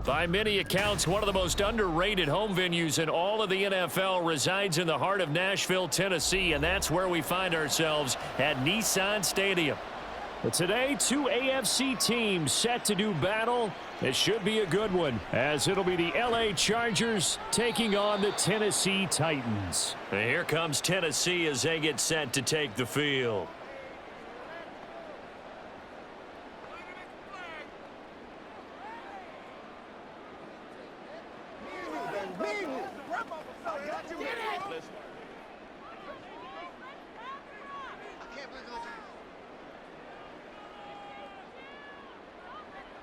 By many accounts, one of the most underrated home venues in all of the NFL resides in the heart of Nashville, Tennessee, and that's where we find ourselves at Nissan Stadium. But today, two AFC teams set to do battle. It should be a good one, as it'll be the LA Chargers taking on the Tennessee Titans. And here comes Tennessee as they get set to take the field.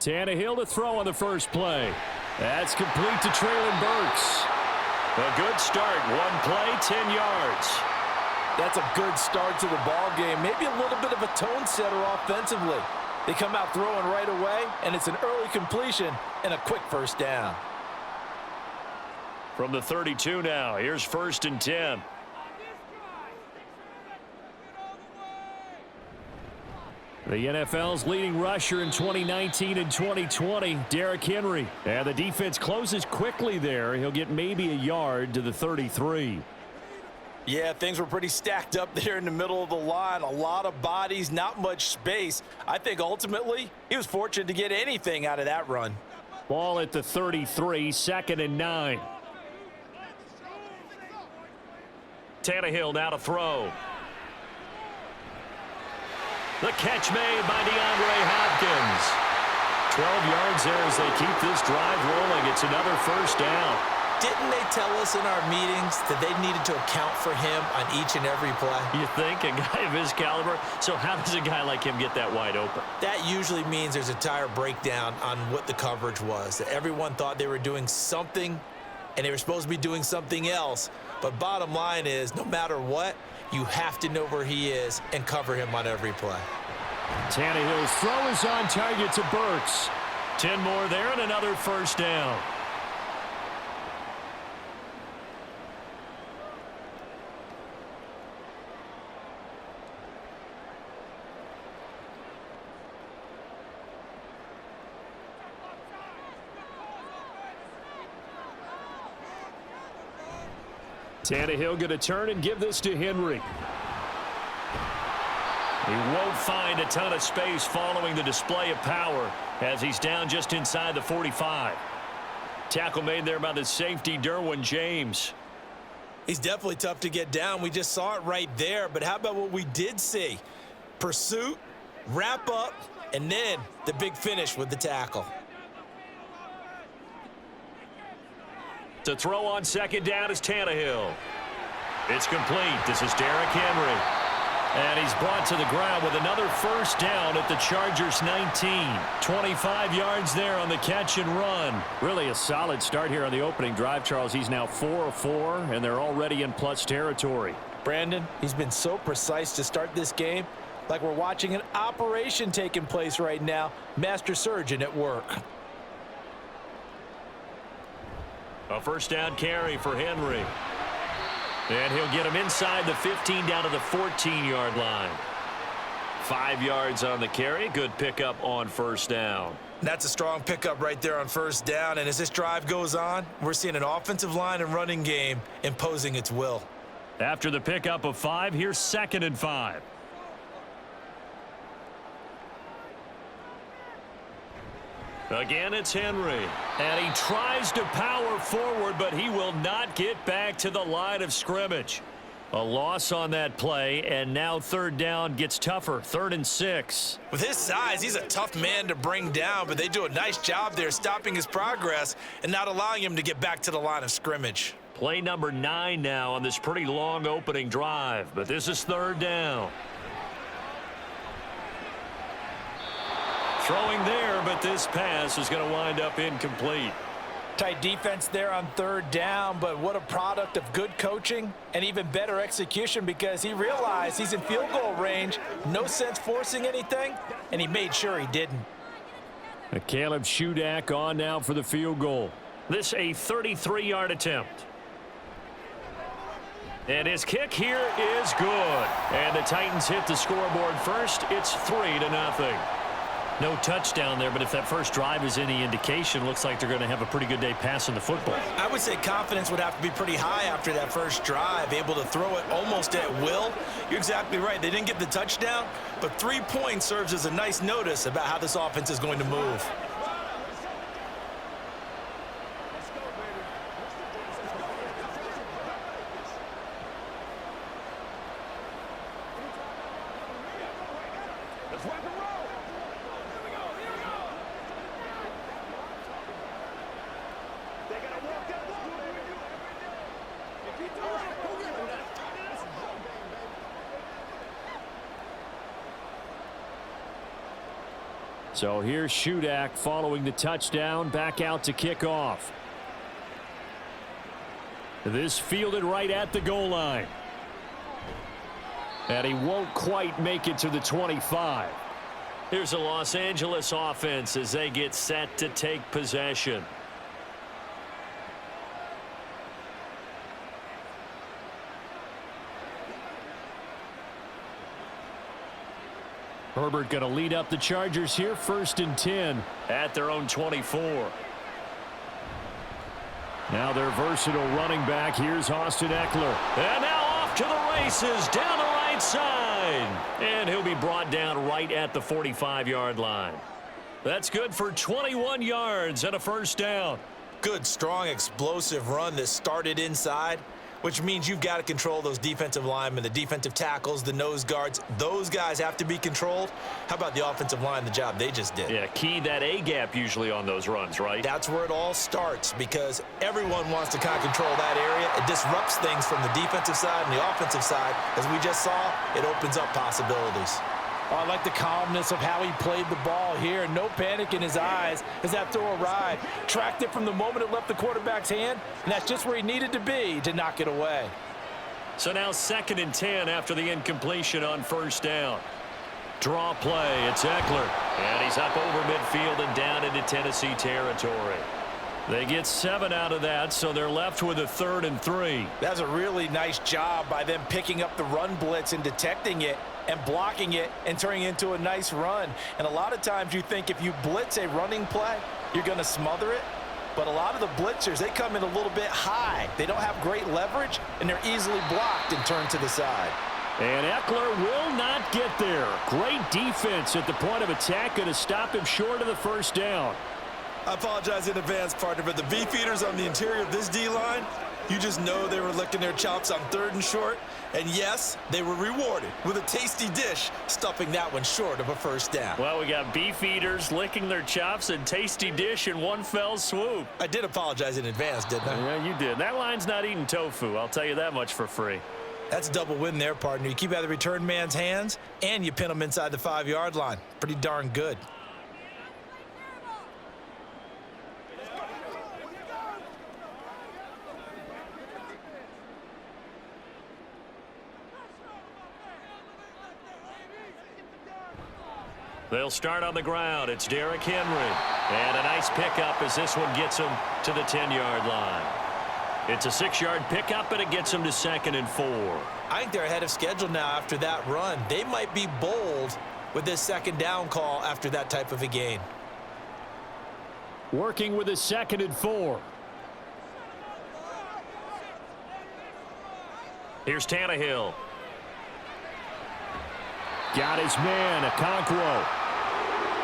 Tannehill to throw on the first play. That's complete to Traylon Burks. A good start. One play, 10 yards. That's a good start to the ball game. Maybe a little bit of a tone setter offensively. They come out throwing right away, and it's an early completion and a quick first down. From the 32 now, here's 1st and 10. The NFL's leading rusher in 2019 and 2020, Derrick Henry. And the defense closes quickly there. He'll get maybe a yard to the 33. Yeah, things were pretty stacked up there in the middle of the line. A lot of bodies, not much space. I think ultimately he was fortunate to get anything out of that run. Ball at the 33, 2nd and 9. Tannehill now to throw. The catch made by DeAndre Hopkins. 12 yards there as they keep this drive rolling. It's another first down. Didn't they tell us in our meetings that they needed to account for him on each and every play? You think? A guy of his caliber? So how does a guy like him get that wide open? That usually means there's a tire breakdown on what the coverage was. That everyone thought they were doing something, and they were supposed to be doing something else. But bottom line is, no matter what, you have to know where he is and cover him on every play. Tannehill's throw is on target to Burks. 10 more there and another first down. Tannehill going to turn and give this to Henry. He won't find a ton of space following the display of power as he's down just inside the 45. Tackle made there by the safety, Derwin James. He's definitely tough to get down. We just saw it right there. But how about what we did see? Pursuit, wrap up, and then the big finish with the tackle. To throw on 2nd down is Tannehill. It's complete. This is Derrick Henry. And he's brought to the ground with another first down at the Chargers 19. 25 yards there on the catch and run. Really a solid start here on the opening drive, Charles. He's now 4 of 4, and they're already in plus territory. Brandon, he's been so precise to start this game, like we're watching an operation taking place right now. Master surgeon at work. A first down carry for Henry. And he'll get him inside the 15 down to the 14-yard line. 5 yards on the carry. Good pickup on first down. That's a strong pickup right there on first down. And as this drive goes on, we're seeing an offensive line and running game imposing its will. After the pickup of 5, here's 2nd and 5. Again, it's Henry. And he tries to power forward, but he will not get back to the line of scrimmage. A loss on that play, and now 3rd down gets tougher. 3rd and 6. With his size, he's a tough man to bring down, but they do a nice job there stopping his progress and not allowing him to get back to the line of scrimmage. Play number 9 now on this pretty long opening drive, but this is 3rd down. Throwing there, but this pass is going to wind up incomplete. Tight defense there on 3rd down, but what a product of good coaching and even better execution, because he realized he's in field goal range. No sense forcing anything, and he made sure he didn't. Caleb Shudak on now for the field goal. This a 33-yard attempt. And his kick here is good. And the Titans hit the scoreboard first. It's 3-0. No touchdown there, but if that first drive is any indication, looks like they're going to have a pretty good day passing the football. I would say confidence would have to be pretty high after that first drive, able to throw it almost at will. You're exactly right. They didn't get the touchdown, but 3 points serves as a nice notice about how this offense is going to move. So here's Shudak following the touchdown, back out to kick off. This fielded right at the goal line. And he won't quite make it to the 25. Here's a Los Angeles offense as they get set to take possession. Herbert going to lead up the Chargers here, 1st and 10 at their own 24. Now their versatile running back. Here's Austin Eckler. And now off to the races down the right side. And he'll be brought down right at the 45-yard line. That's good for 21 yards and a first down. Good, strong, explosive run that started inside, which means you've got to control those defensive linemen, the defensive tackles, the nose guards. Those guys have to be controlled. How about the offensive line, the job they just did? Yeah, key that A-gap usually on those runs, right? That's where it all starts because everyone wants to kind of control that area. It disrupts things from the defensive side and the offensive side. As we just saw, it opens up possibilities. Oh, I like the calmness of how he played the ball here. No panic in his eyes as that throw arrived. Tracked it from the moment it left the quarterback's hand, and that's just where he needed to be to knock it away. So now 2nd and 10 after the incompletion on first down. Draw play. It's Eckler. And he's up over midfield and down into Tennessee territory. They get 7 out of that, so they're left with a 3rd and 3. That's a really nice job by them picking up the run blitz and detecting it and blocking it and turning it into a nice run. And a lot of times you think if you blitz a running play, you're going to smother it. But a lot of the blitzers, they come in a little bit high. They don't have great leverage, and they're easily blocked and turned to the side. And Eckler will not get there. Great defense at the point of attack, going to stop him short of the first down. I apologize in advance, partner, but the beefeaters on the interior of this D-line, you just know they were licking their chops on 3rd and short. And yes, they were rewarded with a tasty dish, stuffing that one short of a first down. Well, we got beefeaters licking their chops and tasty dish in one fell swoop. I did apologize in advance, didn't I? Yeah, you did. That line's not eating tofu. I'll tell you that much for free. That's a double win there, partner. You keep out of the return man's hands, and you pin them inside the 5-yard line. Pretty darn good. They'll start on the ground. It's Derrick Henry. And a nice pickup as this one gets him to the 10-yard line. It's a 6-yard pickup, and it gets him to 2nd and 4. I think they're ahead of schedule now after that run. They might be bold with this 2nd down call after that type of a gain. Working with his 2nd and 4. Here's Tannehill. Got his man, Okonkwo.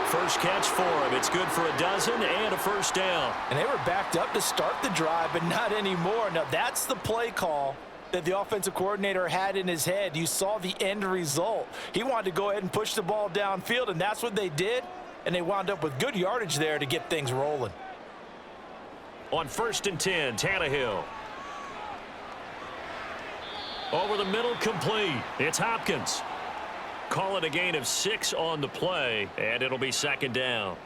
First catch for him. It's good for a dozen and a first down. And they were backed up to start the drive, but not anymore. Now, that's the play call that the offensive coordinator had in his head. You saw the end result. He wanted to go ahead and push the ball downfield, and that's what they did. And they wound up with good yardage there to get things rolling. On 1st and 10, Tannehill. Over the middle, complete. It's Hopkins. Call it a gain of 6 on the play, and it'll be 2nd down.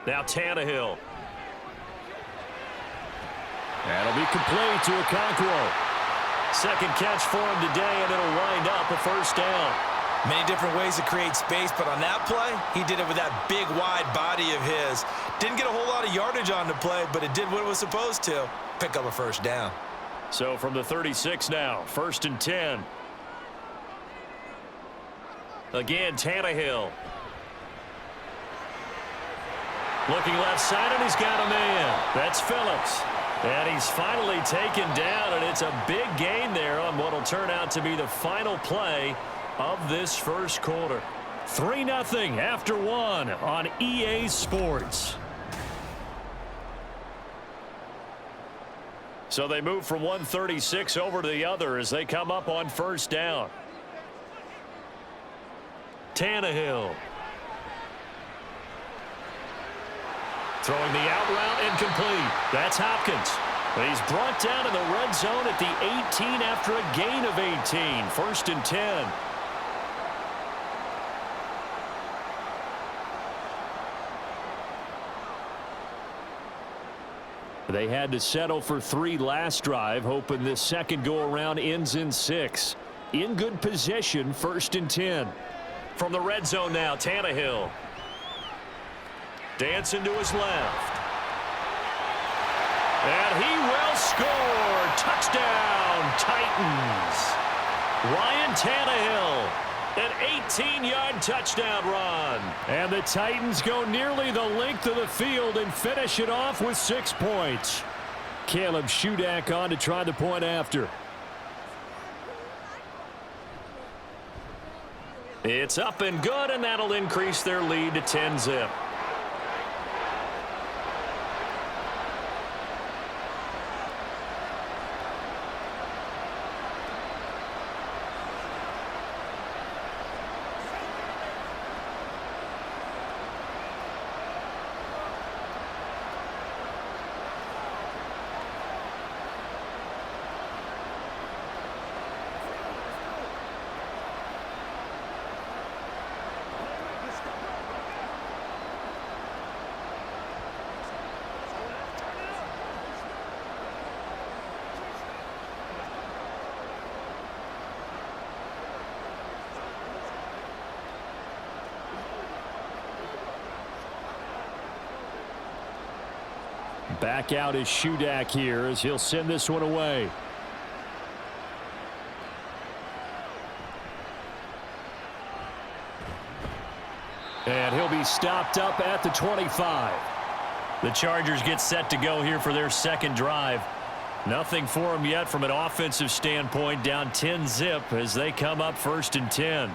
Now Tannehill. That'll be complete to Okonkwo. Second catch for him today, and it'll wind up a first down. Many different ways to create space, but on that play, he did it with that big, wide body of his. Didn't get a whole lot of yardage on the play, but it did what it was supposed to. Pick up a first down. So from the 36 now, 1st and 10. Again, Tannehill. Looking left side, and he's got a man. That's Phillips. And he's finally taken down, and it's a big gain there on what will turn out to be the final play of this first quarter. 3-0 after 1 on EA Sports. So they move from 136 over to the other as they come up on first down. Tannehill. Throwing the out route incomplete. That's Hopkins. But he's brought down in the red zone at the 18 after a gain of 18. 1st and 10. They had to settle for 3 last drive, hoping this second go-around ends in 6. In good position, 1st and 10. From the red zone now, Tannehill. Dancing to his left. And he will score. Touchdown, Titans. Ryan Tannehill. An 18-yard touchdown run. And the Titans go nearly the length of the field and finish it off with 6 points. Caleb Shudak on to try the point after. It's up and good, and that'll increase their lead to 10-zip. Back out is Shudak here as he'll send this one away. And he'll be stopped up at the 25. The Chargers get set to go here for their second drive. Nothing for them yet from an offensive standpoint, down 10-zip as they come up 1st and 10.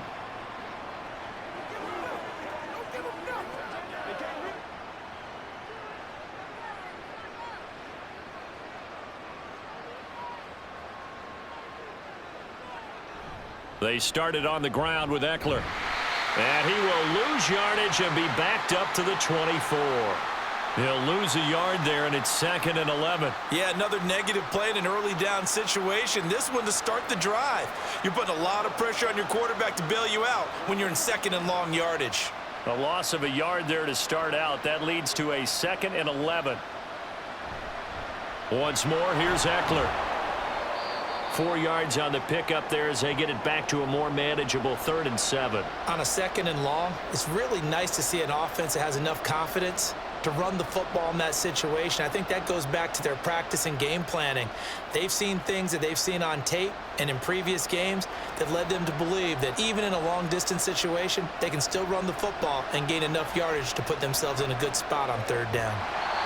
They started on the ground with Eckler. And he will lose yardage and be backed up to the 24. He'll lose a yard there, and it's 2nd and 11. Yeah, another negative play in an early down situation. This one to start the drive. You're putting a lot of pressure on your quarterback to bail you out when you're in 2nd and long yardage. A loss of a yard there to start out. That leads to a 2nd and 11. Once more, here's Eckler. 4 yards on the pickup there as they get it back to a more manageable 3rd and 7. On a 2nd and long, it's really nice to see an offense that has enough confidence to run the football in that situation. I think that goes back to their practice and game planning. They've seen things that they've seen on tape and in previous games that led them to believe that even in a long-distance situation, they can still run the football and gain enough yardage to put themselves in a good spot on 3rd down.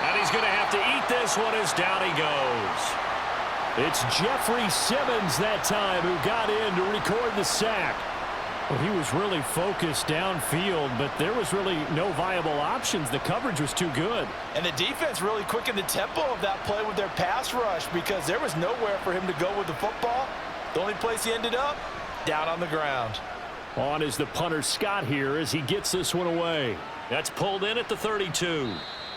And he's going to have to eat this one as down he goes. It's Jeffrey Simmons that time who got in to record the sack. Well, he was really focused downfield, but there was really no viable options. The coverage was too good. And the defense really quickened the tempo of that play with their pass rush because there was nowhere for him to go with the football. The only place he ended up, down on the ground. On is the punter Scott here as he gets this one away. That's pulled in at the 32.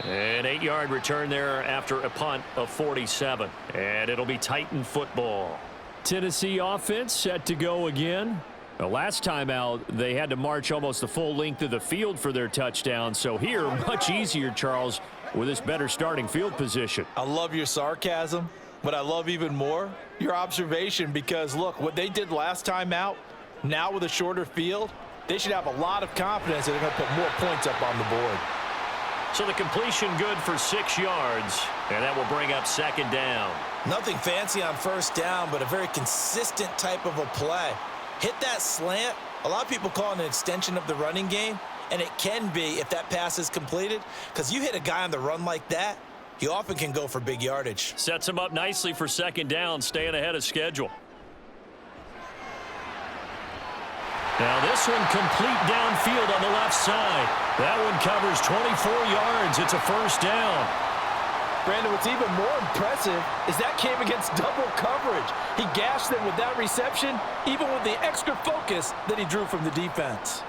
An 8-yard return there after a punt of 47. And it'll be Titan football. Tennessee offense set to go again. The last time out, they had to march almost the full length of the field for their touchdown. So here, much easier, Charles, with this better starting field position. I love your sarcasm, but I love even more your observation because, look, what they did last time out, Now with a shorter field, they should have a lot of confidence that they're going to put more points up on the board. So the completion good for 6 yards, and that will bring up second down. Nothing fancy on first down, but a very consistent type of a play. Hit that slant. A lot of people call it an extension of the running game, and it can be if that pass is completed, because you hit a guy on the run like that, he often can go for big yardage. Sets him up nicely for second down, staying ahead of schedule. Now this one complete downfield on the left side. That one covers 24 yards. It's a first down. Brandon, what's even more impressive is that came against double coverage. He gashed them with that reception, even with the extra focus that he drew from the defense.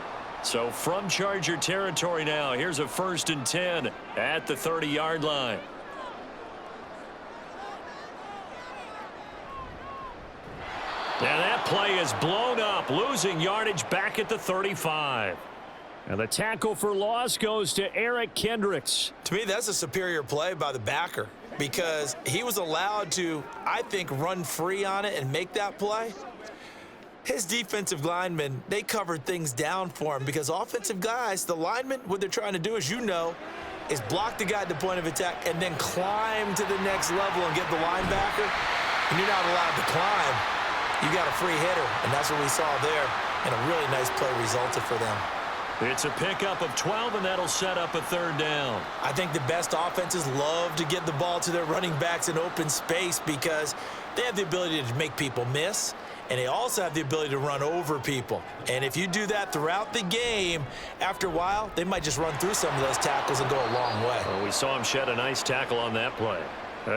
So from Charger territory now, here's a 1st and 10 at the 30-yard line. And that play is blown up, losing yardage back at the 35. And the tackle for loss goes to Eric Kendricks. To me, that's a superior play by the backer because he was allowed to, I think, run free on it and make that play. His defensive linemen, they covered things down for him because offensive guys, the linemen, what they're trying to do, as you know, is block the guy at the point of attack and then climb to the next level and get the linebacker. And you're not allowed to climb. You got a free hitter, and that's what we saw there, and a really nice play resulted for them. It's a pickup of 12, and that'll set up a 3rd down. I think the best offenses love to get the ball to their running backs in open space because they have the ability to make people miss, and they also have the ability to run over people. And if you do that throughout the game, after a while, they might just run through some of those tackles and go a long way. Well, we saw him shed a nice tackle on that play.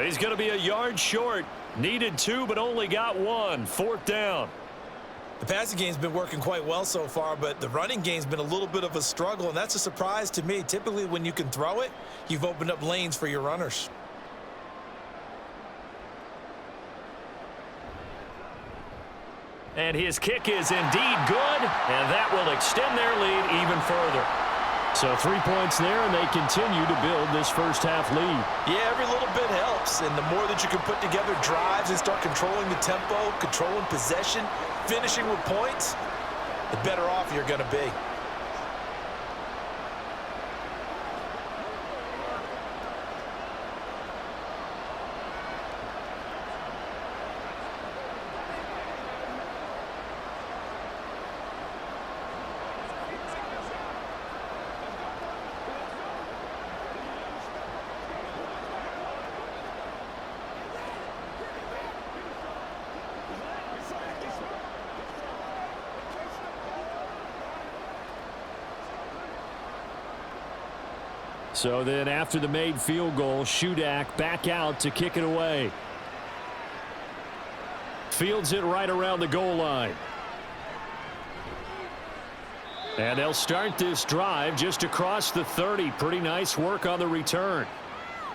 He's going to be a yard short. Needed 2, but only got 1. 4th down. The passing game's been working quite well so far, but the running game's been a little bit of a struggle, and that's a surprise to me. Typically, when you can throw it, you've opened up lanes for your runners. And his kick is indeed good, and that will extend their lead even further. So 3 points there, and they continue to build this first half lead. Yeah, every little bit helps, and the more that you can put together drives and start controlling the tempo, controlling possession, finishing with points, the better off you're going to be. So then after the made field goal, Shudak back out to kick it away. Fields it right around the goal line. And they'll start this drive just across the 30. Pretty nice work on the return.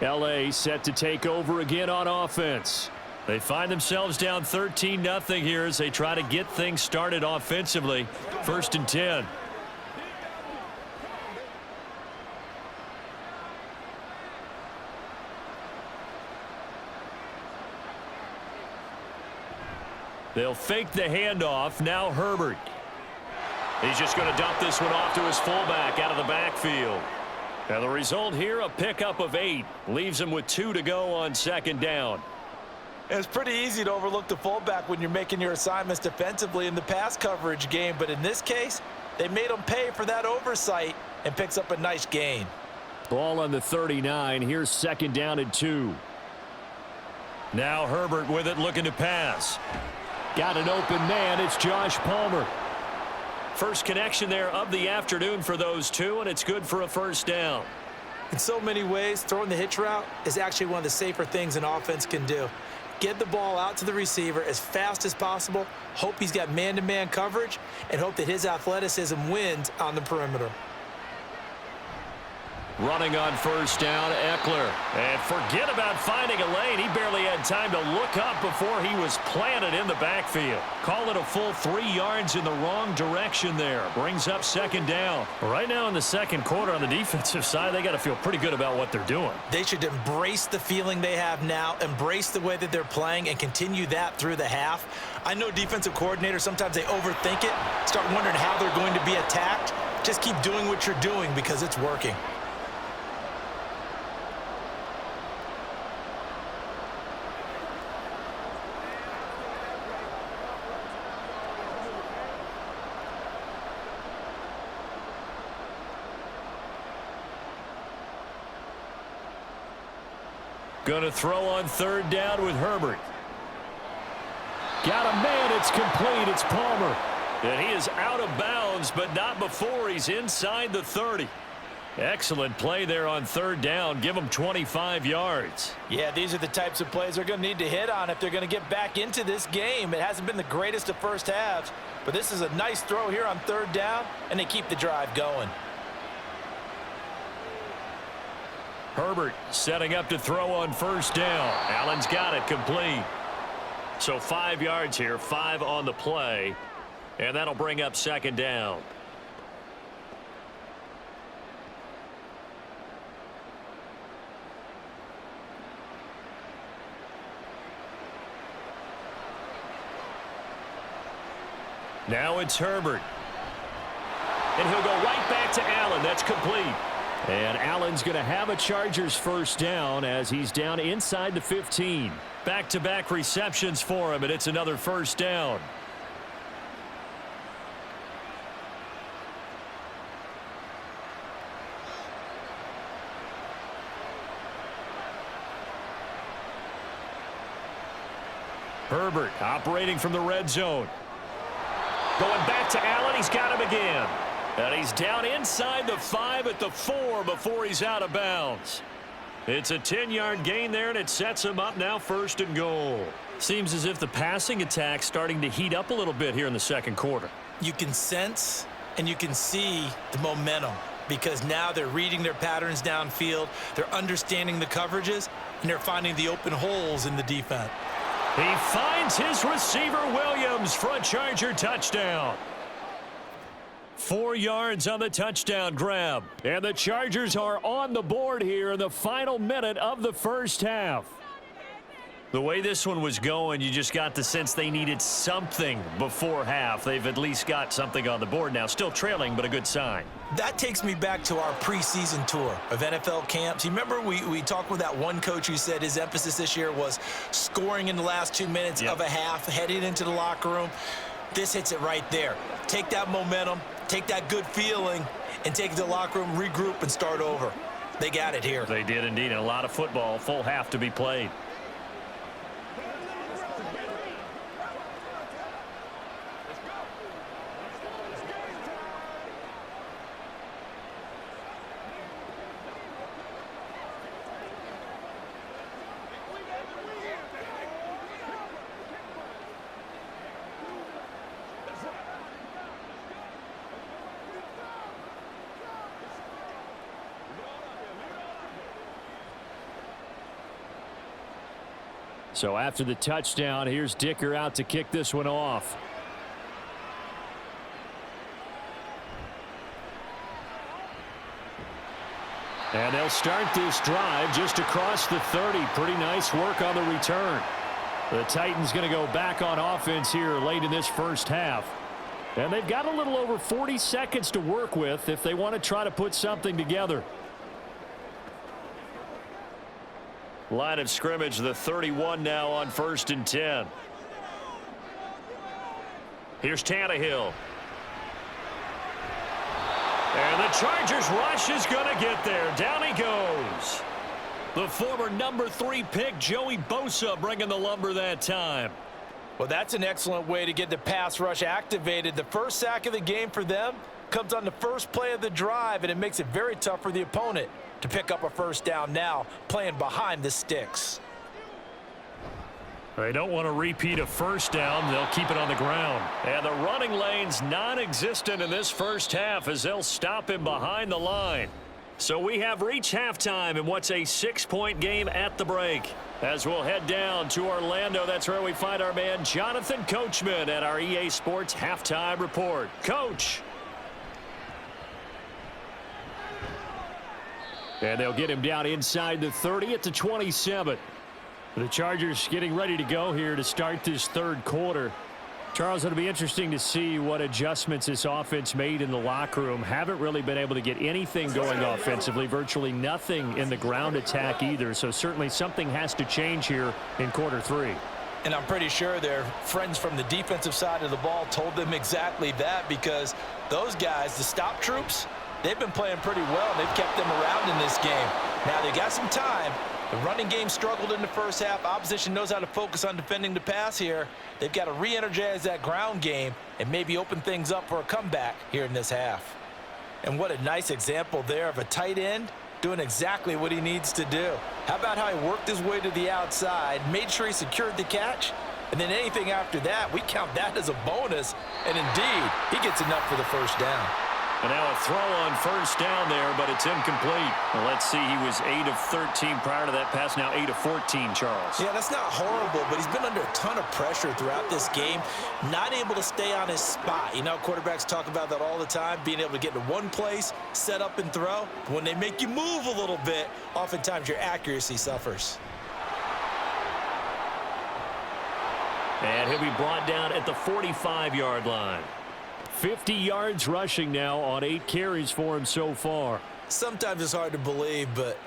LA set to take over again on offense. They find themselves down 13-0 here as they try to get things started offensively. 1st and 10. They'll fake the handoff. Now Herbert. He's just going to dump this one off to his fullback out of the backfield. And the result here, a pickup of 8. Leaves him with 2 to go on 2nd down. It's pretty easy to overlook the fullback when you're making your assignments defensively in the pass coverage game, but in this case, they made him pay for that oversight and picks up a nice gain. Ball on the 39. Here's 2nd down and 2. Now Herbert with it, looking to pass. Got an open man. It's Josh Palmer. First connection there of the afternoon for those two, and it's good for a 1st down. In so many ways, throwing the hitch route is actually one of the safer things an offense can do. Get the ball out to the receiver as fast as possible, hope he's got man-to-man coverage, and hope that his athleticism wins on the perimeter. Running on first down, Eckler. And forget about finding a lane. He barely had time to look up before he was planted in the backfield. Call it a full 3 yards in the wrong direction there. Brings up second down. Right now in the second quarter on the defensive side, they got to feel pretty good about what they're doing. They should embrace the feeling they have now, embrace the way that they're playing, and continue that through the half. I know defensive coordinators, sometimes they overthink it, start wondering how they're going to be attacked. Just keep doing what you're doing because it's working. Going to throw on third down with Herbert. Got a man. It's complete. It's Palmer. And he is out of bounds, but not before he's inside the 30. Excellent play there on third down. Give him 25 yards. Yeah, these are the types of plays they're going to need to hit on if they're going to get back into this game. It hasn't been the greatest of first halves, but this is a nice throw here on third down, and they keep the drive going. Herbert setting up to throw on first down. Allen's got it complete. So 5 yards here, 5 on the play. And that'll bring up second down. Now it's Herbert. And he'll go right back to Allen. That's complete. And Allen's going to have a Chargers first down as he's down inside the 15. Back-to-back receptions for him, and it's another first down. Herbert operating from the red zone. Going back to Allen. He's got him again. And he's down inside the 5 at the 4 before he's out of bounds. It's a 10-yard gain there, and it sets him up now first and goal. Seems as if the passing attack's starting to heat up a little bit here in the second quarter. You can sense and you can see the momentum because now they're reading their patterns downfield, they're understanding the coverages, and they're finding the open holes in the defense. He finds his receiver, Williams, for a Charger touchdown. 4 yards on the touchdown grab. And the Chargers are on the board here in the final minute of the first half. The way this one was going, you just got the sense they needed something before half. They've at least got something on the board now. Still trailing, but a good sign. That takes me back to our preseason tour of NFL camps. You remember we talked with that one coach who said his emphasis this year was scoring in the last 2 minutes of a half, heading into the locker room. This hits it right there. Take that momentum, take that good feeling, and take it to the locker room, regroup, and start over. They got it here. They did indeed. And a lot of football, full half to be played. So after the touchdown, here's Dicker out to kick this one off. And they'll start this drive just across the 30. Pretty nice work on the return. The Titans going to go back on offense here late in this first half. And they've got a little over 40 seconds to work with if they want to try to put something together. Line of scrimmage, the 31 now on 1st and 10. Here's Tannehill. And the Chargers rush is going to get there. Down he goes. The former number 3 pick, Joey Bosa, bringing the lumber that time. Well, that's an excellent way to get the pass rush activated. The first sack of the game for them comes on the first play of the drive, and it makes it very tough for the opponent to pick up a first down now, playing behind the sticks. They don't want to repeat a first down. They'll keep it on the ground. And the running lane's non-existent in this first half as they'll stop him behind the line. So we have reached halftime in what's a 6-point game at the break. As we'll head down to Orlando, that's where we find our man Jonathan Coachman at our EA Sports Halftime Report. Coach. And they'll get him down inside the 30 at the 27. The Chargers getting ready to go here to start this third quarter. Charles, it'll be interesting to see what adjustments this offense made in the locker room. Haven't really been able to get anything going offensively, virtually nothing in the ground attack either. So certainly something has to change here in quarter three. And I'm pretty sure their friends from the defensive side of the ball told them exactly that, because those guys, the stop troops, they've been playing pretty well. They've kept them around in this game. Now they got some time. The running game struggled in the first half. Opposition knows how to focus on defending the pass here. They've got to re-energize that ground game and maybe open things up for a comeback here in this half. And what a nice example there of a tight end doing exactly what he needs to do. How about how he worked his way to the outside, made sure he secured the catch, and then anything after that, we count that as a bonus. And indeed, he gets enough for the first down. And now a throw on first down there, but it's incomplete. Well, let's see, he was 8 of 13 prior to that pass, now 8 of 14, Charles. Yeah, that's not horrible, but he's been under a ton of pressure throughout this game, not able to stay on his spot. You know, quarterbacks talk about that all the time, being able to get to one place, set up and throw. When they make you move a little bit, oftentimes your accuracy suffers. And he'll be brought down at the 45-yard line. 50 yards rushing now on 8 carries for him so far. Sometimes it's hard to believe, but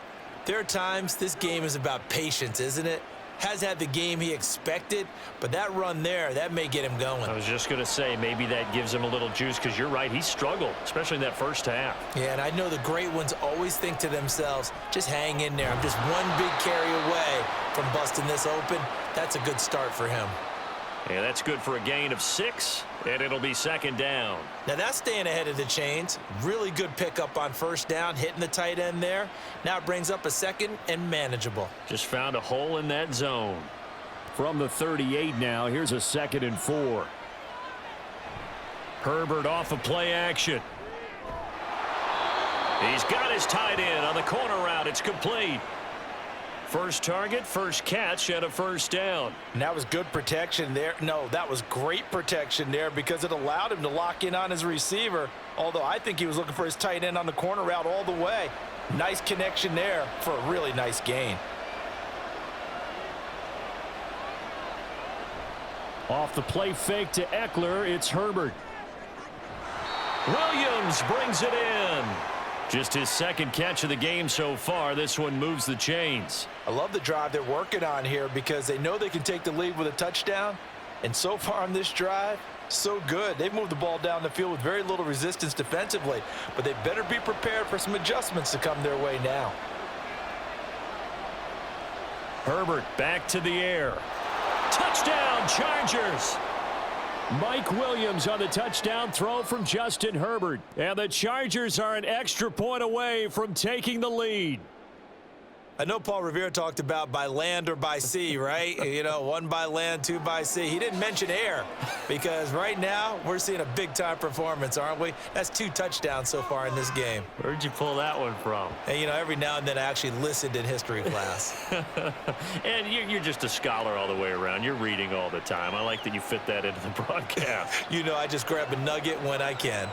there are times this game is about patience, isn't it? Has had the game he expected, but that run there, that may get him going. I was just going to say, maybe that gives him a little juice, because you're right, he struggled, especially in that first half. Yeah, and I know the great ones always think to themselves, just hang in there. I'm just one big carry away from busting this open. That's a good start for him. And that's good for a gain of 6, and it'll be second down. Now that's staying ahead of the chains. Really good pickup on first down, hitting the tight end there. Now it brings up a second and manageable. Just found a hole in that zone. From the 38 now, here's a 2nd and 4. Herbert off of play action. He's got his tight end on the corner route. It's complete. First target, first catch, and a first down. And that was good protection there. No, that was great protection there, because it allowed him to lock in on his receiver, although I think he was looking for his tight end on the corner route all the way. Nice connection there for a really nice gain. Off the play fake to Eckler, it's Herbert. Williams brings it in. Just his second catch of the game so far. This one moves the chains. I love the drive they're working on here, because they know they can take the lead with a touchdown. And so far on this drive, so good. They've moved the ball down the field with very little resistance defensively, but they better be prepared for some adjustments to come their way now. Herbert back to the air. Touchdown, Chargers! Mike Williams on the touchdown throw from Justin Herbert. And the Chargers are an extra point away from taking the lead. I know Paul Revere talked about by land or by sea, right? You know, 1 by land, 2 by sea. He didn't mention air, because right now we're seeing a big-time performance, aren't we? That's 2 touchdowns so far in this game. Where'd you pull that one from? And, you know, every now and then I actually listened in history class. And you're just a scholar all the way around. You're reading all the time. I like that you fit that into the broadcast. You know, I just grab a nugget when I can.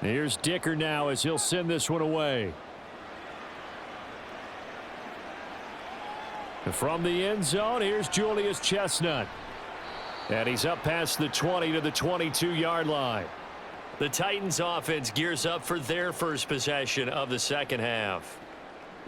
Here's Dicker now as he'll send this one away. From the end zone, here's Julius Chestnut. And he's up past the 20 to the 22-yard line. The Titans offense gears up for their first possession of the second half.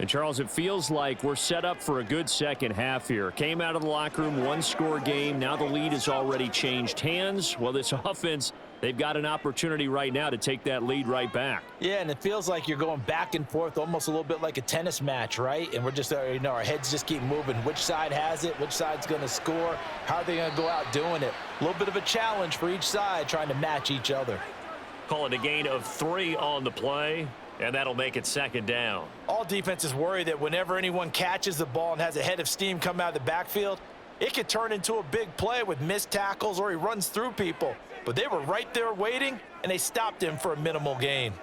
And, Charles, it feels like we're set up for a good second half here. Came out of the locker room, one-score game. Now the lead has already changed hands. Well, this offense, they've got an opportunity right now to take that lead right back. Yeah, and it feels like you're going back and forth almost a little bit like a tennis match, right? And we're just, our heads just keep moving. Which side has it? Which side's going to score? How are they going to go out doing it? A little bit of a challenge for each side trying to match each other. Call it a gain of 3 on the play. And that'll make it second down. All defenses worry that whenever anyone catches the ball and has a head of steam come out of the backfield, it could turn into a big play with missed tackles or he runs through people. But they were right there waiting, and they stopped him for a minimal gain.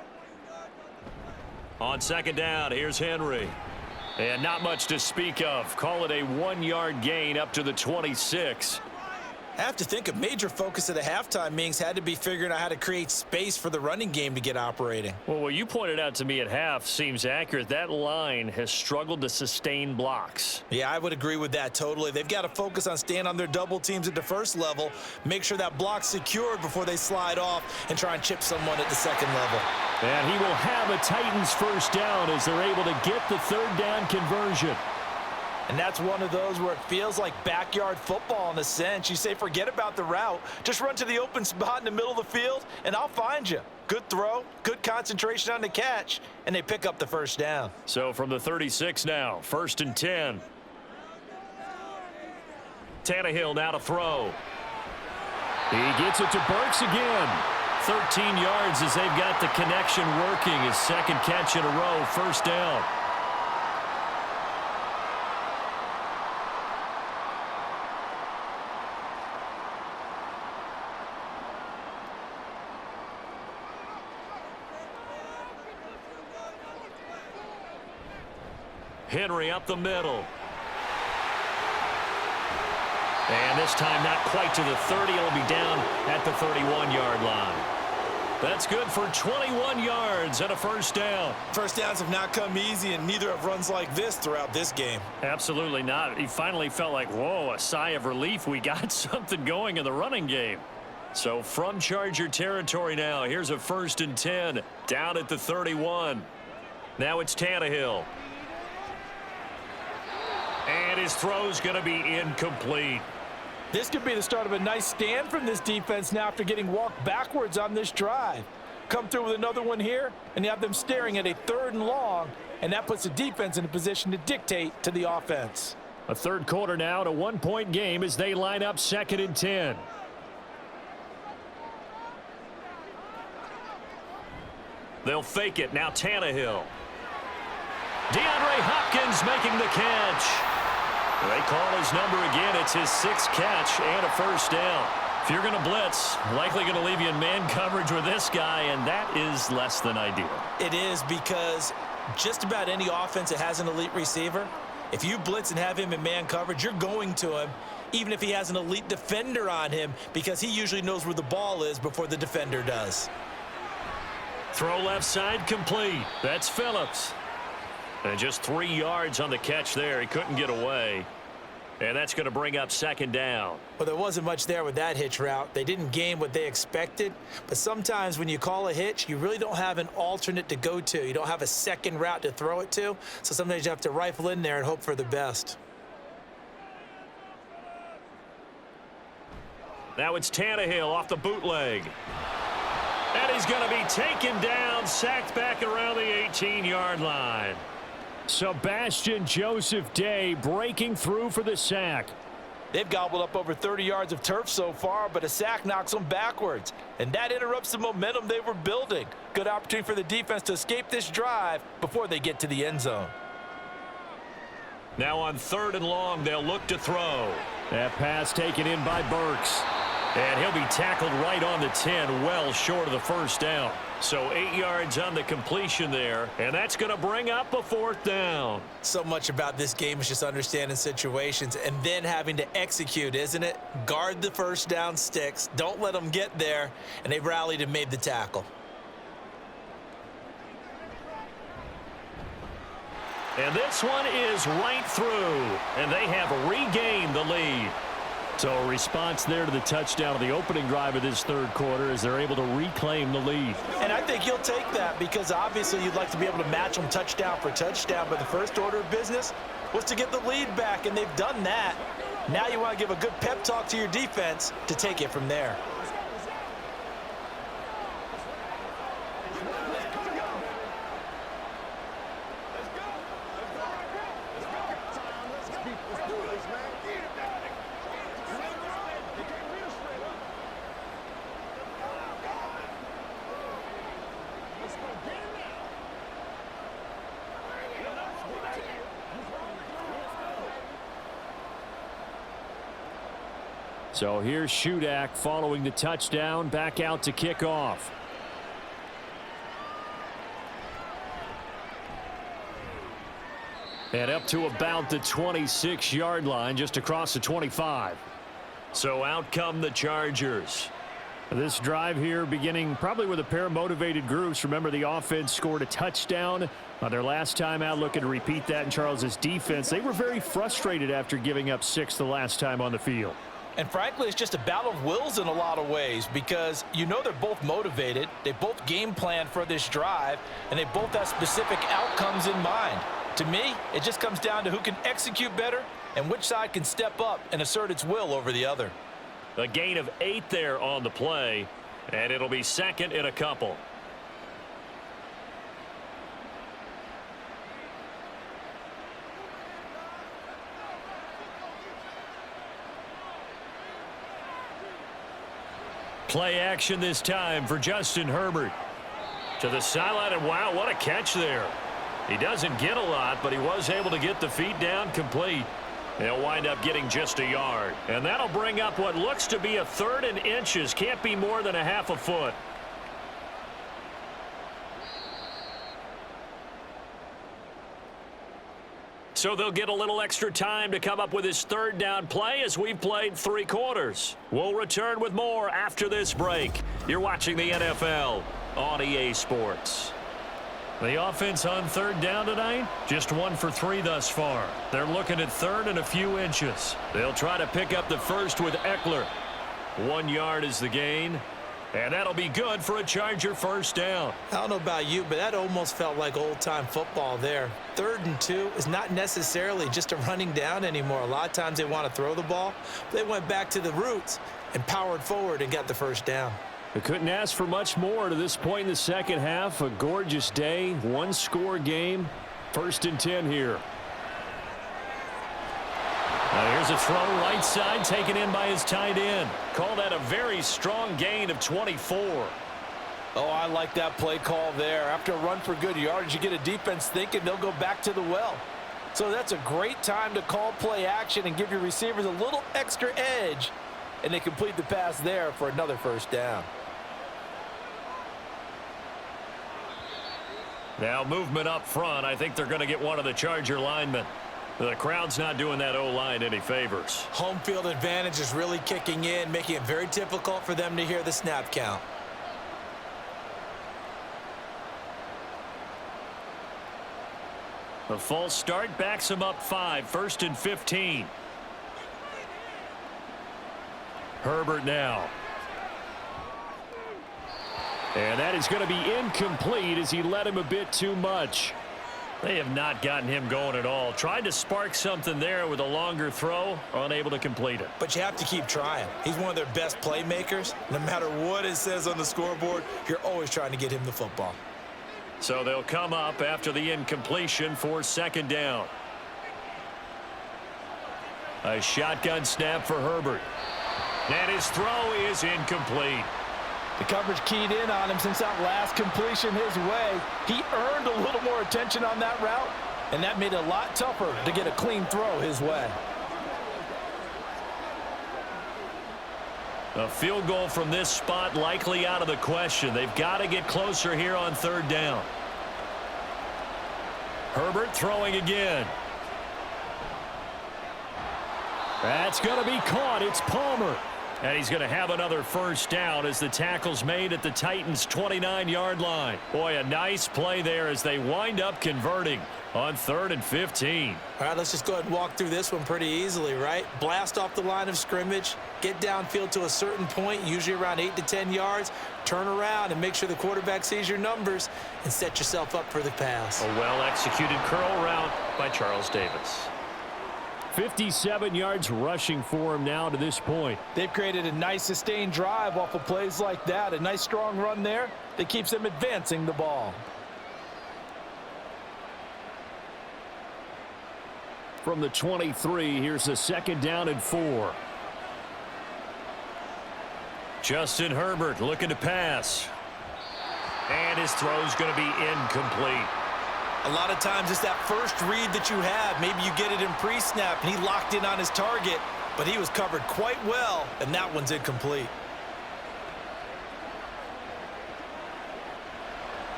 On second down, here's Henry. And not much to speak of. Call it a 1-yard gain up to the 26. I have to think a major focus of the halftime meetings had to be figuring out how to create space for the running game to get operating. Well, what you pointed out to me at half seems accurate. That line has struggled to sustain blocks. Yeah, I would agree with that totally. They've got to focus on staying on their double teams at the first level, make sure that block's secured before they slide off and try and chip someone at the second level. And he will have a Titans first down as they're able to get the third down conversion. And that's one of those where it feels like backyard football in a sense. You say, forget about the route. Just run to the open spot in the middle of the field, and I'll find you. Good throw, good concentration on the catch, and they pick up the first down. So from the 36 now, 1st and 10. Tannehill now to throw. He gets it to Burks again. 13 yards as they've got the connection working. His second catch in a row, first down. Henry up the middle. And this time not quite to the 30. It'll be down at the 31-yard line. That's good for 21 yards and a first down. First downs have not come easy, and neither have runs like this throughout this game. Absolutely not. He finally felt like, whoa, a sigh of relief. We got something going in the running game. So from Charger territory now, here's a 1st and 10 down at the 31. Now it's Tannehill. And his throw's going to be incomplete. This could be the start of a nice stand from this defense now after getting walked backwards on this drive. Come through with another one here, and you have them staring at a 3rd and long, and that puts the defense in a position to dictate to the offense. A third quarter now, to 1-point game as they line up 2nd and 10. They'll fake it. Now Tannehill. DeAndre Hopkins making the catch. They call his number again. It's his 6th catch and a first down. If you're going to blitz, likely going to leave you in man coverage with this guy, and that is less than ideal. It is, because just about any offense that has an elite receiver, if you blitz and have him in man coverage, you're going to him, even if he has an elite defender on him, because he usually knows where the ball is before the defender does. Throw left side complete. That's Phillips. And just 3 yards on the catch there. He couldn't get away. And that's going to bring up 2nd down. Well, there wasn't much there with that hitch route. They didn't gain what they expected. But sometimes when you call a hitch, you really don't have an alternate to go to. You don't have a second route to throw it to. So sometimes you have to rifle in there and hope for the best. Now it's Tannehill off the bootleg. And he's going to be taken down, sacked back around the 18-yard line. Sebastian Joseph Day breaking through for the sack. They've gobbled up over 30 yards of turf so far, but a sack knocks them backwards. And that interrupts the momentum they were building. Good opportunity for the defense to escape this drive before they get to the end zone. Now on 3rd and long, they'll look to throw. That pass taken in by Burks. And he'll be tackled right on the 10, well short of the first down. So 8 yards on the completion there, and that's going to bring up a 4th down. So much about this game is just understanding situations and then having to execute, isn't it? Guard the first down sticks. Don't let them get there, and they rallied and made the tackle. And this one is right through, and they have regained the lead. So a response there to the touchdown of the opening drive of this third quarter as they're able to reclaim the lead. And I think you'll take that because obviously you'd like to be able to match them touchdown for touchdown, but the first order of business was to get the lead back, and they've done that. Now you want to give a good pep talk to your defense to take it from there. So here's Shudak following the touchdown, back out to kick off. And up to about the 26-yard line, just across the 25. So out come the Chargers. This drive here beginning probably with a pair of motivated groups. Remember, the offense scored a touchdown on their last time out, looking to repeat that in Charles' defense. They were very frustrated after giving up 6 the last time on the field. And frankly, it's just a battle of wills in a lot of ways because you know they're both motivated, they both game plan for this drive, and they both have specific outcomes in mind. To me, it just comes down to who can execute better and which side can step up and assert its will over the other. A gain of 8 there on the play, and it'll be second and a couple. Play action this time for Justin Herbert. To the sideline, and wow, what a catch there. He doesn't get a lot, but he was able to get the feet down complete. They'll wind up getting just a yard. And that'll bring up what looks to be a 3rd and inches. Can't be more than a half a foot. So they'll get a little extra time to come up with his 3rd down play as we've played 3 quarters. We'll return with more after this break. You're watching the NFL on EA Sports. The offense on 3rd down tonight, just 1 for 3 thus far. They're looking at 3rd and a few inches. They'll try to pick up the first with Eckler. 1 yard is the gain. And that'll be good for a Charger first down. I don't know about you, but that almost felt like old-time football there. 3rd and 2 is not necessarily just a running down anymore. A lot of times they want to throw the ball. They went back to the roots and powered forward and got the first down. They couldn't ask for much more to this point in the second half. A gorgeous day, 1-score game. 1st and 10 here. Now here's a throw right side taken in by his tight end. Call that a very strong gain of 24. Oh, I like that play call there. After a run for good yardage, you get a defense thinking they'll go back to the well. So that's a great time to call play action and give your receivers a little extra edge. And they complete the pass there for another first down. Now movement up front. I think they're going to get one of the Charger linemen. The crowd's not doing that O-line any favors. Home field advantage is really kicking in, making it very difficult for them to hear the snap count. The false start backs him up 5. 1st and 15. Herbert now. And that is going to be incomplete as he led him a bit too much. They have not gotten him going at all. Tried to spark something there with a longer throw, unable to complete it. But you have to keep trying. He's one of their best playmakers. No matter what it says on the scoreboard, you're always trying to get him the football. So they'll come up after the incompletion for 2nd down. A shotgun snap for Herbert. And his throw is incomplete. The coverage keyed in on him since that last completion his way. He earned a little more attention on that route, and that made it a lot tougher to get a clean throw his way. A field goal from this spot likely out of the question. They've got to get closer here on 3rd down. Herbert throwing again. That's going to be caught. It's Palmer. And he's going to have another first down as the tackle's made at the Titans' 29-yard line. Boy, a nice play there as they wind up converting on 3rd and 15. All right, let's just go ahead and walk through this one pretty easily, right? Blast off the line of scrimmage, get downfield to a certain point, usually around 8 to 10 yards, turn around and make sure the quarterback sees your numbers and set yourself up for the pass. A well-executed curl route by Charles Davis. 57 yards rushing for him now to this point. They've created a nice sustained drive off of plays like that. A nice strong run there that keeps them advancing the ball. From the 23, here's a 2nd down and 4. Justin Herbert looking to pass. And his throw's going to be incomplete. A lot of times it's that first read that you have. Maybe you get it in pre-snap and he locked in on his target, but he was covered quite well, and that one's incomplete.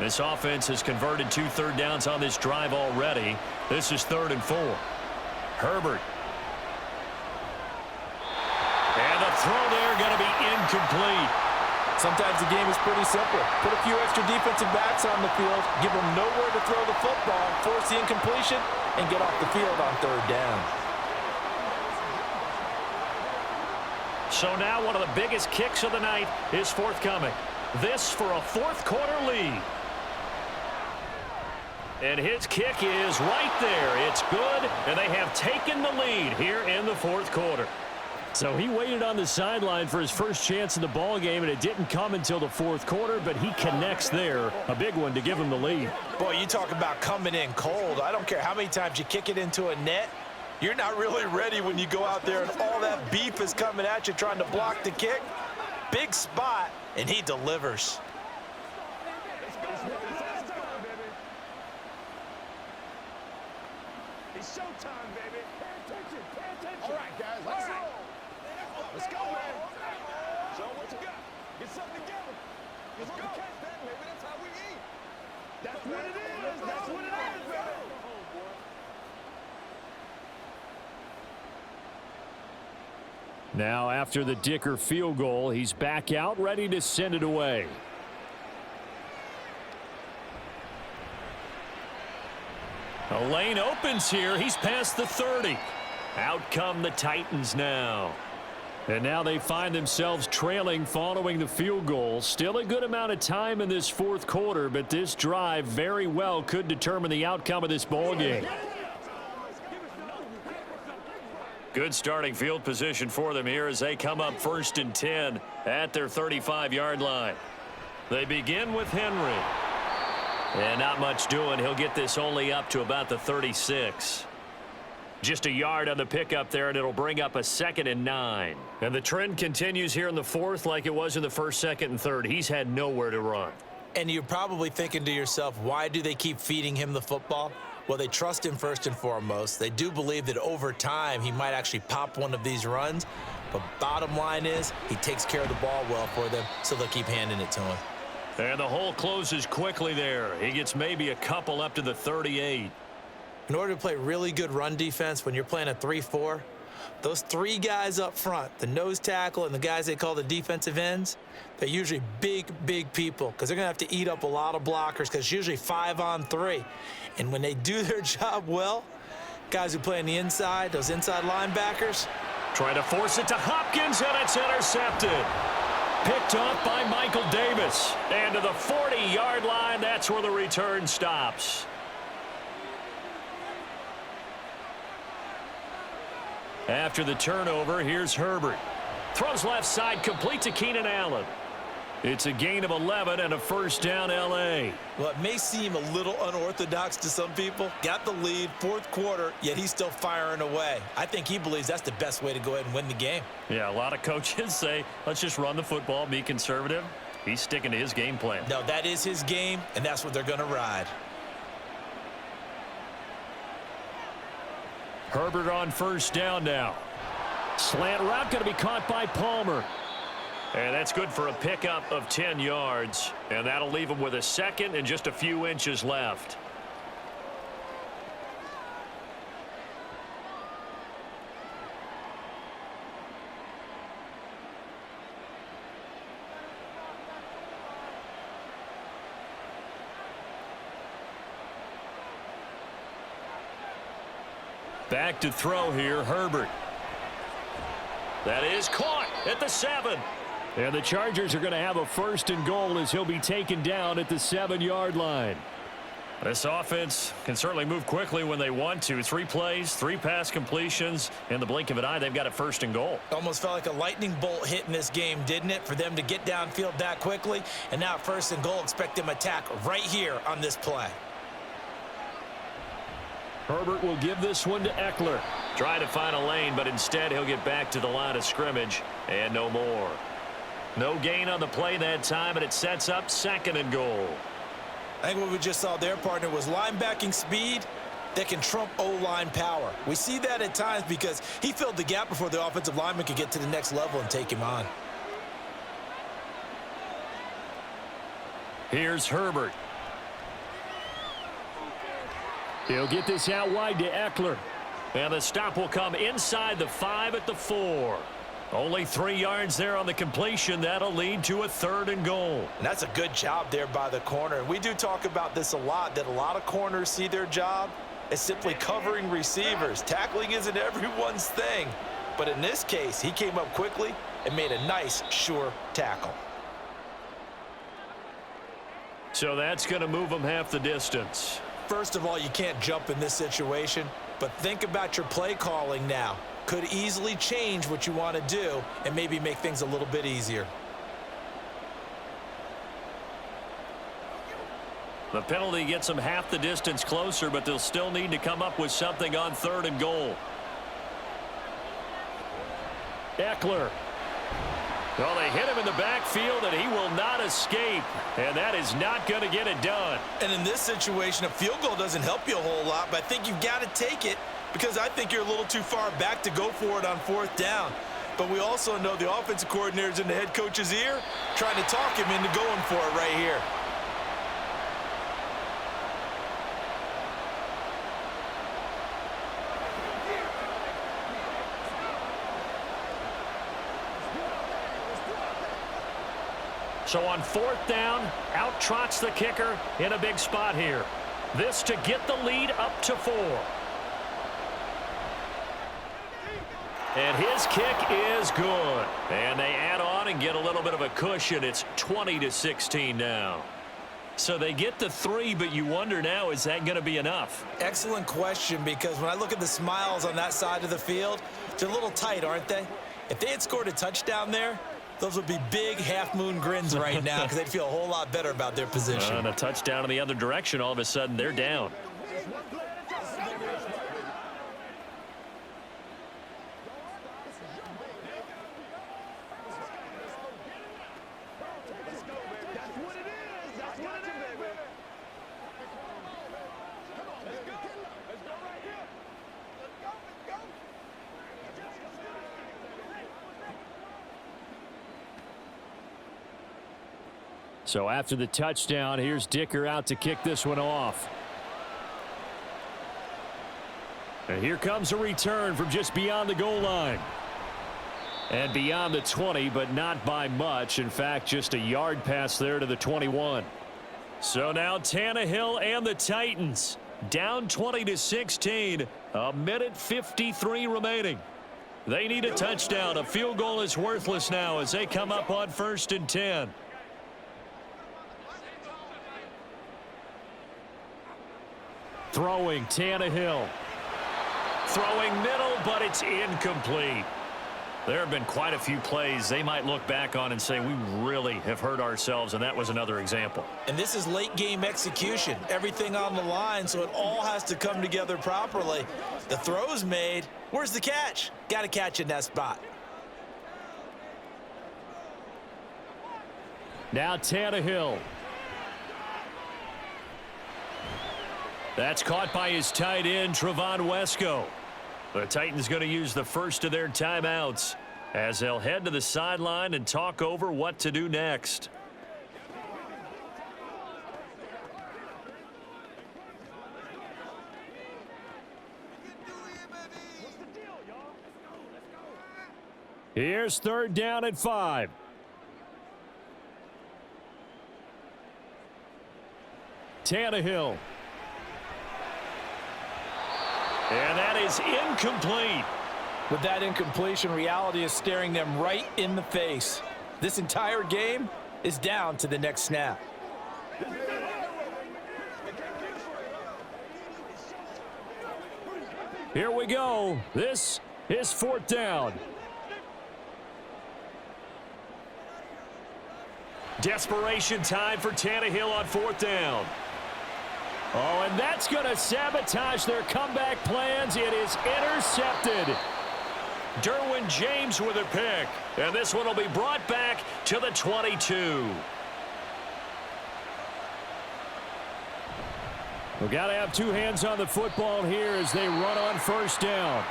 This offense has converted 2 third downs on this drive already. This is 3rd and 4. Herbert. And the throw there going to be incomplete. Sometimes the game is pretty simple. Put a few extra defensive backs on the field, give them nowhere to throw the football, force the incompletion, and get off the field on 3rd down. So now one of the biggest kicks of the night is forthcoming. This for a 4th quarter lead. And his kick is right there. It's good, and they have taken the lead here in the 4th quarter. So he waited on the sideline for his first chance in the ball game, and it didn't come until the 4th quarter, but he connects there. A big one to give him the lead. Boy, you talk about coming in cold. I don't care how many times you kick it into a net. You're not really ready when you go out there and all that beef is coming at you trying to block the kick. Big spot, and he delivers. It's showtime, baby. Pay attention. Pay attention. All right, guys. Let's roll. Let's go, man. Show what you got. Get something together. Let's go. Catch that, baby. That's how we eat. That's what it is. That's what it is, baby. Now, after the Dicker field goal, he's back out, ready to send it away. A lane opens here. He's past the 30. Out come the Titans now. And now they find themselves trailing following the field goal. Still a good amount of time in this 4th quarter, but this drive very well could determine the outcome of this ball game. Good starting field position for them here as they come up 1st and 10 at their 35-yard line. They begin with Henry. And not much doing. He'll get this only up to about the 36. Just a yard on the pickup there, and it'll bring up a 2nd and 9. And the trend continues here in the 4th like it was in the 1st, 2nd, and 3rd. He's had nowhere to run. And you're probably thinking to yourself, why do they keep feeding him the football? Well, they trust him first and foremost. They do believe that over time he might actually pop one of these runs. But bottom line is he takes care of the ball well for them, so they'll keep handing it to him. And the hole closes quickly there. He gets maybe a couple up to the 38. In order to play really good run defense when you're playing a 3-4, those 3 guys up front, the nose tackle and the guys they call the defensive ends, they're usually big, big people because they're going to have to eat up a lot of blockers because it's usually 5-on-3. And when they do their job well, guys who play on the inside, those inside linebackers. Trying to force it to Hopkins, and it's intercepted. Picked off by Michael Davis. And to the 40-yard line, that's where the return stops. After the turnover, here's Herbert. Throws left side, complete to Keenan Allen. It's a gain of 11 and a first down, L.A. Well, it may seem a little unorthodox to some people. Got the lead, 4th quarter, yet he's still firing away. I think he believes that's the best way to go ahead and win the game. Yeah, a lot of coaches say, let's just run the football, be conservative. He's sticking to his game plan. No, that is his game, and that's what they're going to ride. Herbert on first down now. Slant route going to be caught by Palmer. And that's good for a pickup of 10 yards. And that'll leave him with a 2nd and just a few inches left. Back to throw here, Herbert. That is caught at the 7. And the Chargers are going to have a 1st and goal as he'll be taken down at the 7-yard line. This offense can certainly move quickly when they want to. 3 plays, 3 pass completions. In the blink of an eye, they've got a 1st and goal. Almost felt like a lightning bolt hit in this game, didn't it? For them to get downfield that quickly. And now 1st and goal, expect them to attack right here on this play. Herbert will give this one to Eckler. Try to find a lane, but instead he'll get back to the line of scrimmage and no more. No gain on the play that time, and it sets up 2nd and goal. I think what we just saw there, partner, was linebacking speed that can trump O-line power. We see that at times because he filled the gap before the offensive lineman could get to the next level and take him on. Here's Herbert. He'll get this out wide to Eckler. And the stop will come inside the 5 at the 4. Only 3 yards there on the completion. That'll lead to a 3rd and goal. And that's a good job there by the corner. And we do talk about this a lot, that a lot of corners see their job as simply covering receivers. Tackling isn't everyone's thing. But in this case, he came up quickly and made a nice, sure tackle. So that's going to move him half the distance. First of all, you can't jump in this situation, but think about your play calling now. Could easily change what you want to do and maybe make things a little bit easier. The penalty gets them half the distance closer, but they'll still need to come up with something on 3rd and goal. Eckler. Well, they hit him in the backfield, and he will not escape. And that is not going to get it done. And in this situation, a field goal doesn't help you a whole lot, but I think you've got to take it because I think you're a little too far back to go for it on 4th down. But we also know the offensive coordinator's in the head coach's ear trying to talk him into going for it right here. So on 4th down, out trots the kicker in a big spot here. This to get the lead up to 4. And his kick is good. And they add on and get a little bit of a cushion. It's 20-16 now. So they get the 3, but you wonder now, is that going to be enough? Excellent question, because when I look at the smiles on that side of the field, they're a little tight, aren't they? If they had scored a touchdown there, those would be big half-moon grins right now because they'd feel a whole lot better about their position. And a touchdown in the other direction, all of a sudden they're down. So after the touchdown, here's Dicker out to kick this one off. And here comes a return from just beyond the goal line. And beyond the 20, but not by much. In fact, just a yard pass there to the 21. So now Tannehill and the Titans down 20-16. A minute 53 remaining. They need a touchdown. A field goal is worthless now as they come up on 1st and 10. Throwing Tannehill. Throwing middle, but it's incomplete. There have been quite a few plays they might look back on and say, we really have hurt ourselves, and that was another example. And this is late game execution. Everything on the line, so it all has to come together properly. The throw's made. Where's the catch? Got to catch in that spot. Now Tannehill. That's caught by his tight end, Trevon Wesco. The Titans going to use the first of their timeouts as they'll head to the sideline and talk over what to do next. Here's 3rd down and 5. And that is incomplete. With that incompletion, reality is staring them right in the face. This entire game is down to the next snap. Here we go. This is fourth down. Desperation time for Tannehill on fourth down. Oh, and that's going to sabotage their comeback plans. It is intercepted. Derwin James with a pick. And this one will be brought back to the 22. We've got to have two hands on the football here as they run on first down.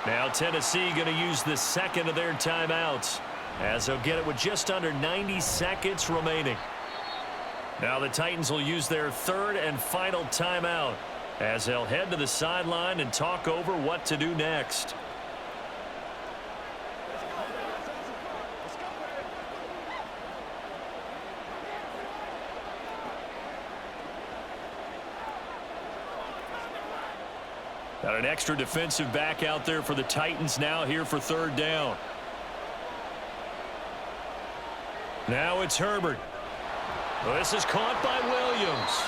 Now Tennessee going to use the second of their timeouts, as they'll get it with just under 90 seconds remaining. Now the Titans will use their third and final timeout, as they'll head to the sideline and talk over what to do next. Got an extra defensive back out there for the Titans now here for third down. Now it's Herbert. Well, this is caught by Williams.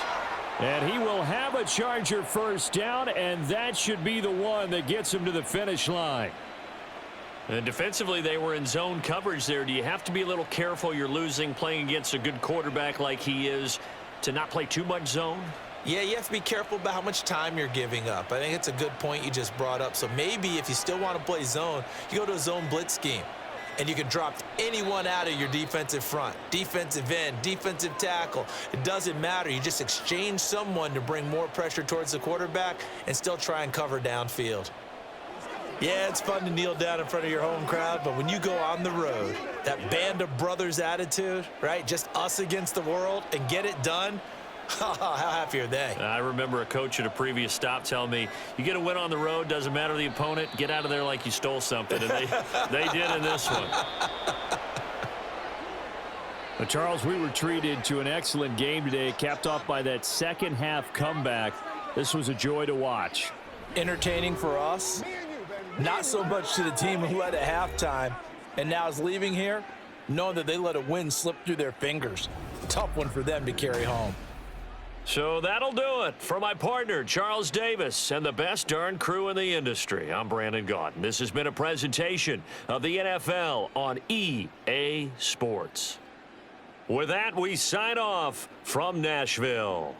And he will have a Charger first down, and that should be the one that gets him to the finish line. And defensively, they were in zone coverage there. Do you have to be a little careful? You're losing playing against a good quarterback like he is to not play too much zone? Yeah, you have to be careful about how much time you're giving up. I think it's a good point you just brought up. So maybe if you still want to play zone, you go to a zone blitz scheme. And you can drop anyone out of your defensive front, defensive end, defensive tackle. It doesn't matter. You just exchange someone to bring more pressure towards the quarterback and still try and cover downfield. Yeah, it's fun to kneel down in front of your home crowd, but when you go on the road, that band of brothers attitude, right, just us against the world and get it done, how happy are they? I remember a coach at a previous stop telling me, you get a win on the road, doesn't matter the opponent, get out of there like you stole something. And they did in this one. But Charles, we were treated to an excellent game today, capped off by that second half comeback. This was a joy to watch. Entertaining for us, not so much to the team who led at halftime and now is leaving here knowing that they let a win slip through their fingers. Tough one for them to carry home. So that'll do it for my partner, Charles Davis, and the best darn crew in the industry. I'm Brandon Gaudin. This has been a presentation of the NFL on EA Sports. With that, we sign off from Nashville.